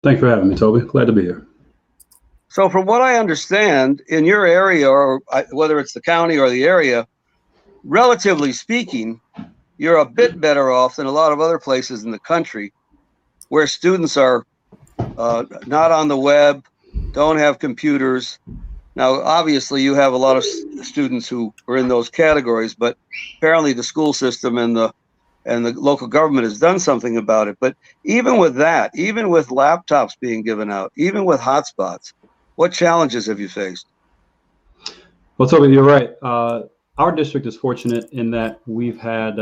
Thanks for having me, Toby. Glad to be here. So, from what I understand, in your area, or whether it's the county or the area, relatively speaking, you're a bit better off than a lot of other places in the country where students are not on the web, don't have computers. Now, obviously, you have a lot of students who are in those categories, but apparently the school system and the local government has done something about it. But even with that, even with laptops being given out, even with hotspots, what challenges have you faced? Well, Toby, you're right. Our district is fortunate in that we've had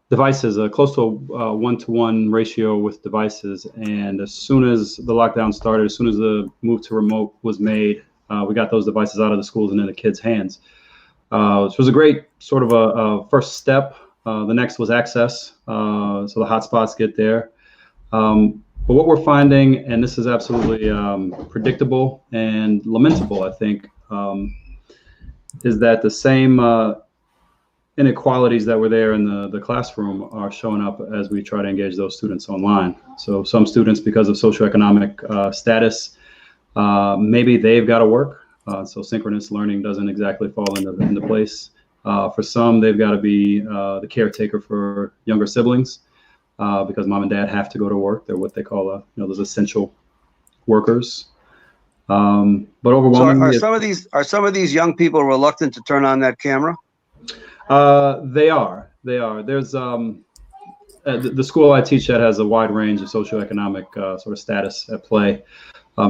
devices, close to a one-to-one ratio with devices. And as soon as the lockdown started, as soon as the move to remote was made, we got those devices out of the schools and in the kids' hands. Which was a great sort of a first step. The next was access, so the hotspots get there. But what we're finding, and this is absolutely predictable and lamentable, I think, is that the same inequalities that were there in the classroom are showing up as we try to engage those students online. So some students, because of socioeconomic status, maybe they've got to work. So synchronous learning doesn't exactly fall into place. For some, they've got to be the caretaker for younger siblings because mom and dad have to go to work. They're what they call those essential workers. But overwhelmingly, so are some of these young people reluctant to turn on that camera? They are. There's the school I teach at has a wide range of socioeconomic sort of status at play.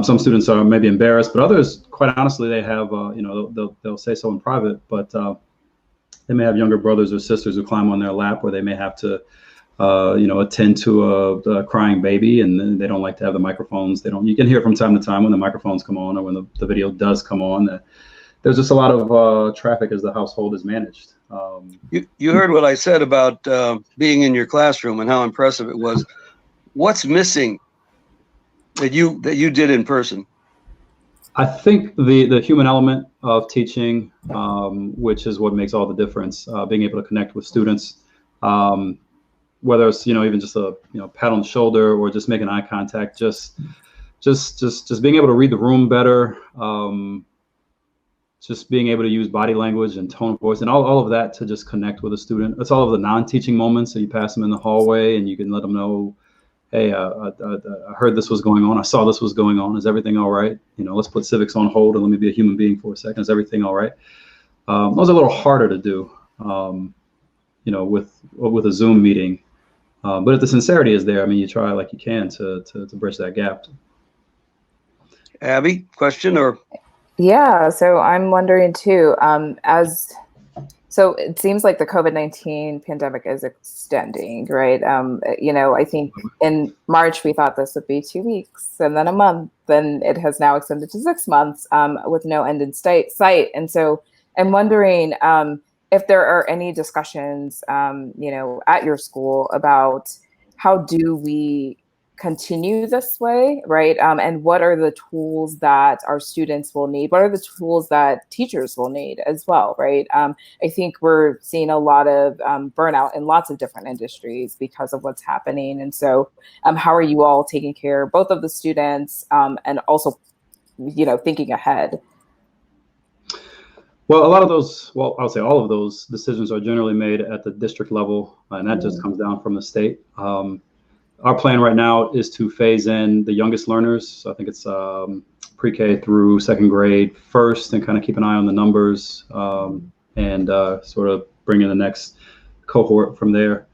Some students are maybe embarrassed, but others, quite honestly, they have they'll say so in private, but they may have younger brothers or sisters who climb on their lap, or they may have to attend to a crying baby, and they don't like to have the microphones. You can hear from time to time when the microphones come on or when the video does come on that there's just a lot of traffic as the household is managed. You heard what I said about being in your classroom and how impressive it was. What's missing that you did in person? I think the human element of teaching, which is what makes all the difference, being able to connect with students, whether it's even just a pat on the shoulder or just making eye contact, just being able to read the room better, just being able to use body language and tone of voice and all of that to just connect with a student. It's all of the non-teaching moments that you pass them in the hallway and you can let them know, hey, I heard this was going on. I saw this was going on. Is everything all right? Let's put civics on hold and let me be a human being for a second. Is everything all right? Those are a little harder to do, with a Zoom meeting. But if the sincerity is there, you try like you can to bridge that gap. Abby, question or? Yeah, so I'm wondering too, so it seems like the COVID-19 pandemic is extending, right? I think in March, we thought this would be 2 weeks and then a month, and it has now extended to 6 months with no end in sight. And so I'm wondering if there are any discussions, at your school about how do we continue this way, right? And what are the tools that our students will need? What are the tools that teachers will need as well, right? I think we're seeing a lot of burnout in lots of different industries because of what's happening. And so how are you all taking care both of the students and also, thinking ahead? Well, I'll say all of those decisions are generally made at the district level, and that just comes down from the state. Our plan right now is to phase in the youngest learners. So I think it's pre-K through second grade first, and kind of keep an eye on the numbers and sort of bring in the next cohort from there.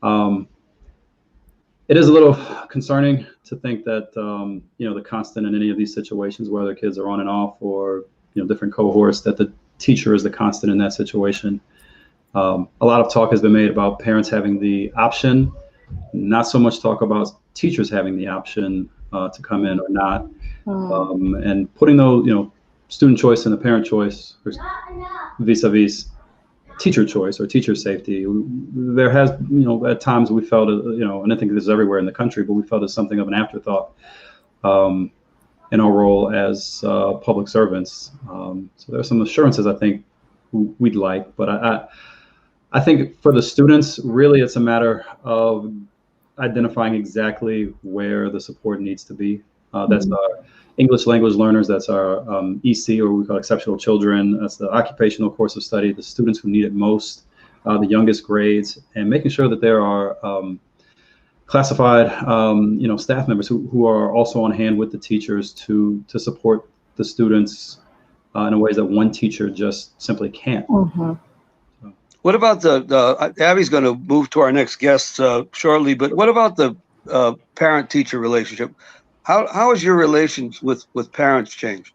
It is a little concerning to think that the constant in any of these situations, whether kids are on and off or different cohorts, that the teacher is the constant in that situation. A lot of talk has been made about parents having the option. Not so much talk about teachers having the option to come in or not, and putting those, student choice and the parent choice vis-a-vis teacher choice or teacher safety. There has, at times we felt, and I think this is everywhere in the country, but we felt it's something of an afterthought in our role as public servants. So there are some assurances I think we'd like, but I think for the students, really, it's a matter of identifying exactly where the support needs to be. That's our English language learners. That's our EC, or we call exceptional children. That's the occupational course of study, the students who need it most, the youngest grades, and making sure that there are classified, staff members who are also on hand with the teachers to support the students in ways that one teacher just simply can't. What about the Abby's going to move to our next guest shortly, but what about the parent-teacher relationship? How has your relations with parents changed?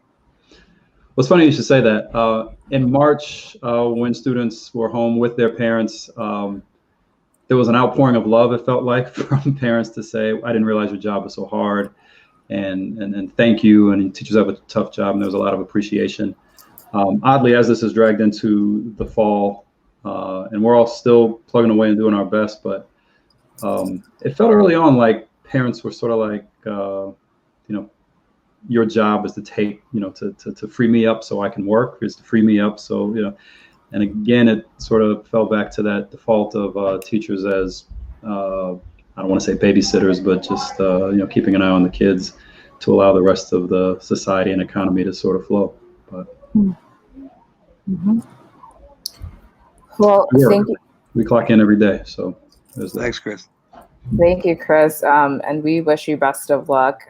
Well, it's funny you should say that. In March, when students were home with their parents, there was an outpouring of love, it felt like, from parents to say, I didn't realize your job was so hard, and thank you, and teachers have a tough job, and there was a lot of appreciation. Oddly, as this is dragged into the fall, and we're all still plugging away and doing our best, but it felt early on like parents were sort of like, your job is to take, to free me up so I can work, is to free me up so, and again, it sort of fell back to that default of teachers as, I don't want to say babysitters, but just, keeping an eye on the kids to allow the rest of the society and economy to sort of flow. But well, thank you. We clock in every day, so there's that. Thanks, Cris. Thank you, Cris, and we wish you best of luck.